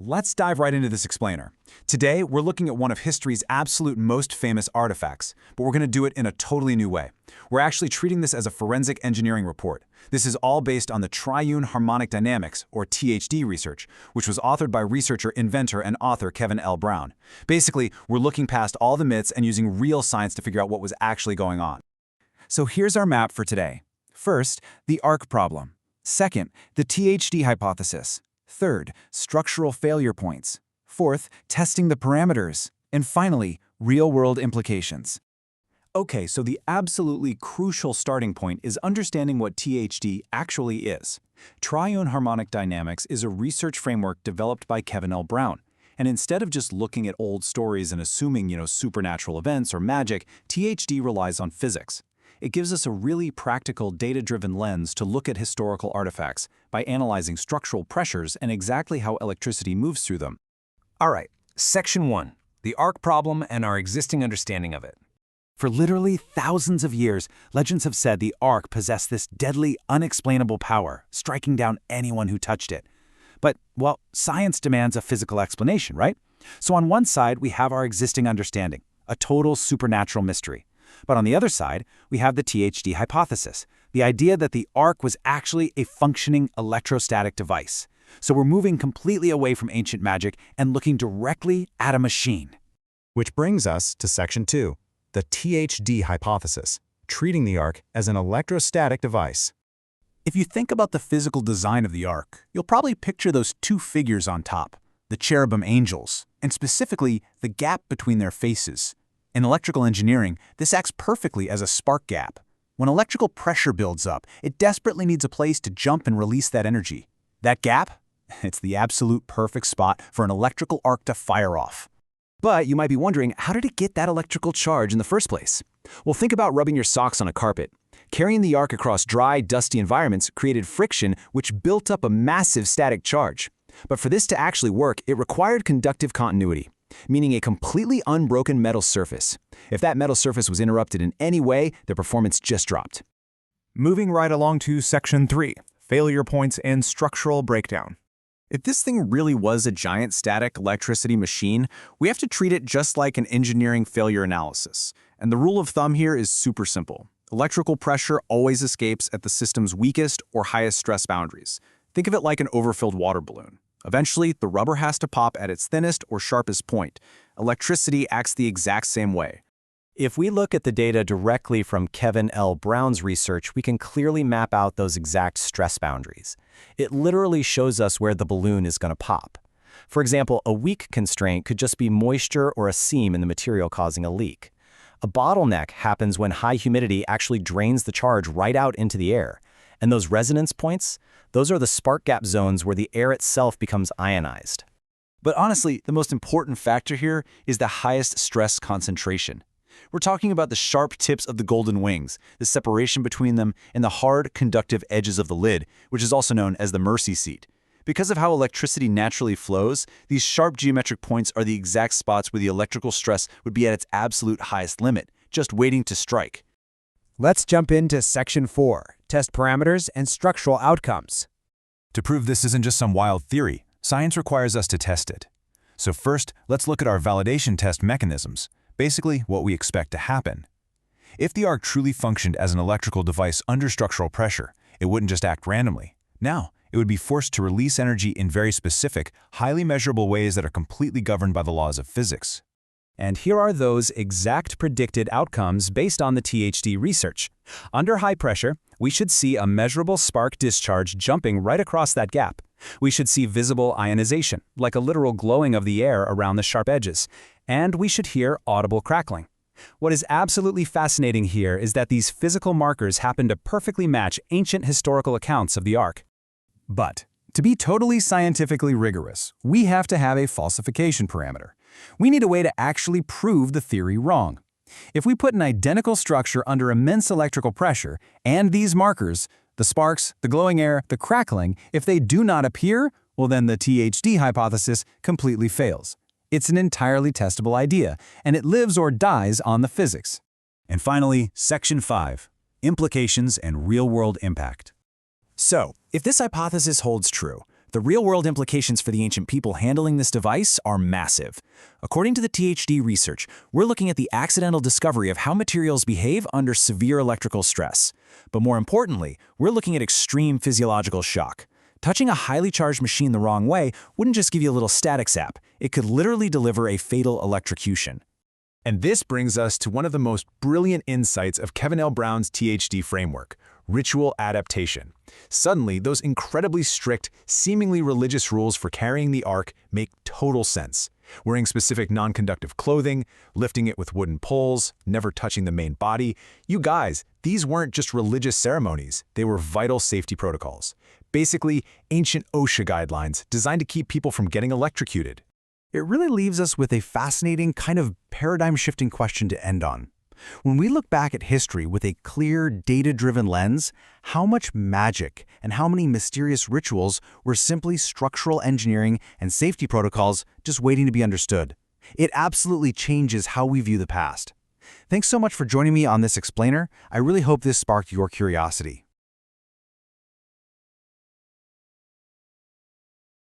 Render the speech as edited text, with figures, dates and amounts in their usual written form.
Let's dive right into this explainer. Today, we're looking at one of history's absolute most famous artifacts, but we're going to do it in a totally new way. We're actually treating this as a forensic engineering report. This is all based on the triune harmonic dynamics, or THD research, which was authored by researcher, inventor, and author Kevin L. Brown. Basically, we're looking past all the myths and using real science to figure out what was actually going on. So here's our map for today. First, the arc problem. Second, the THD hypothesis. Third, structural failure points. Fourth, testing the parameters. And finally, real-world implications. Okay, so the absolutely crucial starting point is understanding what THD actually is. Triune harmonic dynamics is a research framework developed by Kevin L. Brown. And instead of just looking at old stories and assuming, supernatural events or magic, THD relies on physics. It gives us a really practical, data-driven lens to look at historical artifacts by analyzing structural pressures and exactly how electricity moves through them. All right, Section 1, the arc problem and our existing understanding of it. For literally thousands of years, legends have said the arc possessed this deadly, unexplainable power, striking down anyone who touched it. But, well, science demands a physical explanation, right? So on one side, we have our existing understanding, a total supernatural mystery. But on the other side, we have the THD hypothesis, the idea that the arc was actually a functioning electrostatic device. So we're moving completely away from ancient magic and looking directly at a machine. Which brings us to Section 2, the THD hypothesis, treating the arc as an electrostatic device. If you think about the physical design of the arc, you'll probably picture those two figures on top, the cherubim angels, and specifically the gap between their faces. In electrical engineering, this acts perfectly as a spark gap. When electrical pressure builds up, it desperately needs a place to jump and release that energy. That gap? It's the absolute perfect spot for an electrical arc to fire off. But you might be wondering, how did it get that electrical charge in the first place? Well, think about rubbing your socks on a carpet. Carrying the arc across dry, dusty environments created friction, which built up a massive static charge. But for this to actually work, it required conductive continuity, meaning a completely unbroken metal surface. If that metal surface was interrupted in any way, the performance just dropped. Moving right along to Section 3, failure points and structural breakdown. If this thing really was a giant static electricity machine, we have to treat it just like an engineering failure analysis. And the rule of thumb here is super simple. Electrical pressure always escapes at the system's weakest or highest stress boundaries. Think of it like an overfilled water balloon. Eventually, the rubber has to pop at its thinnest or sharpest point. Electricity acts the exact same way. If we look at the data directly from Kevin L. Brown's research, we can clearly map out those exact stress boundaries. It literally shows us where the balloon is going to pop. For example, a weak constraint could just be moisture or a seam in the material causing a leak. A bottleneck happens when high humidity actually drains the charge right out into the air. And those resonance points, those are the spark gap zones where the air itself becomes ionized. But honestly, the most important factor here is the highest stress concentration. We're talking about the sharp tips of the golden wings, the separation between them, and the hard, conductive edges of the lid, which is also known as the mercy seat. Because of how electricity naturally flows, these sharp geometric points are the exact spots where the electrical stress would be at its absolute highest limit, just waiting to strike. Let's jump into Section 4, test parameters and structural outcomes. To prove this isn't just some wild theory, science requires us to test it. So first, let's look at our validation test mechanisms, basically what we expect to happen. If the arc truly functioned as an electrical device under structural pressure, it wouldn't just act randomly. Now, it would be forced to release energy in very specific, highly measurable ways that are completely governed by the laws of physics. And here are those exact predicted outcomes based on the THD research. Under high pressure, we should see a measurable spark discharge jumping right across that gap. We should see visible ionization, like a literal glowing of the air around the sharp edges. And we should hear audible crackling. What is absolutely fascinating here is that these physical markers happen to perfectly match ancient historical accounts of the arc. But to be totally scientifically rigorous, we have to have a falsification parameter. We need a way to actually prove the theory wrong. If we put an identical structure under immense electrical pressure and these markers, the sparks, the glowing air, the crackling, if they do not appear, well then the THD hypothesis completely fails. It's an entirely testable idea, and it lives or dies on the physics. And finally, Section 5, implications and real-world impact. So, if this hypothesis holds true, The real-world implications for the ancient people handling this device are massive. According to the THD research, we're looking at the accidental discovery of how materials behave under severe electrical stress. But more importantly, we're looking at extreme physiological shock. Touching a highly charged machine the wrong way wouldn't just give you a little static zap. It could literally deliver a fatal electrocution. And this brings us to one of the most brilliant insights of Kevin L. Brown's THD framework: ritual adaptation. Suddenly, those incredibly strict, seemingly religious rules for carrying the ark make total sense. Wearing specific non-conductive clothing, lifting it with wooden poles, never touching the main body. You guys, these weren't just religious ceremonies, they were vital safety protocols. Basically, ancient OSHA guidelines designed to keep people from getting electrocuted. It really leaves us with a fascinating, kind of paradigm-shifting question to end on. When we look back at history with a clear, data-driven lens, how much magic and how many mysterious rituals were simply structural engineering and safety protocols just waiting to be understood? It absolutely changes how we view the past. Thanks so much for joining me on this explainer. I really hope this sparked your curiosity.